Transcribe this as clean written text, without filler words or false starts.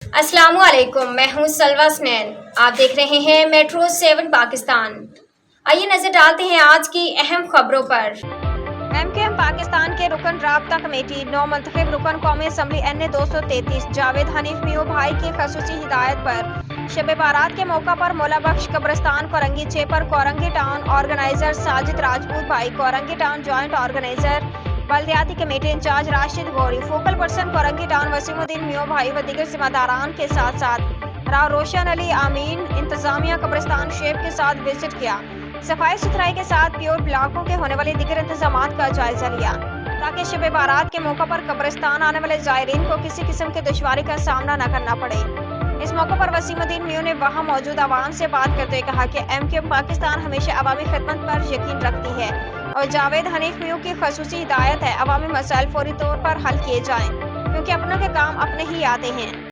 अस्सलामुअलैकुम, मैं हूं सलवा स्नैन। आप देख रहे हैं मेट्रो 7 पाकिस्तान। आइए नजर डालते हैं आज की अहम खबरों पर। एमकेएम पाकिस्तान के रुकन राब्ता कमेटी नौ मुंतखब रुकन कौमी असम्बली एन 233 जावेद हनीफ मियो भाई की खसूसी हिदायत पर शब बारात के मौका पर मौला बख्श कब्रिस्तान कोरंगी 6 पर कोरंगी टाउन ऑर्गेनाइजर साजिद राजपूत भाई, कोरंगी टाउन जॉइंट ऑर्गेनाइजर बल्दियाती committee in-charge Rashid Ghauri, focal person Korangi town Wasimuddin Meo भाई व दीगर जिम्मेदारान के साथ साथ राव रोशन अली आमीन इंतजामिया कब्रिस्तान शेप के साथ विजिट किया। सफाई सुथराई के साथ प्योर ब्लॉकों के होने वाले दीगर इंतजाम का जायजा लिया ताकि शब बारात के मौका पर कब्रिस्तान आने वाले जायरीन को किसी किस्म की दुश्वारी का सामना न करना पड़े। इस मौके पर वसीमुद्दीन मियो ने वहां मौजूद आवाम से बात करते हुए कहा कि एमकेएम पाकिस्तान हमेशा अवामी खिदमत पर यकीन रखती है और जावेद हनीफ मियो की खसूसी हिदायत है अवामी मसाइल फौरी तौर पर हल किए जाएं क्योंकि अपनों के काम अपने ही आते हैं।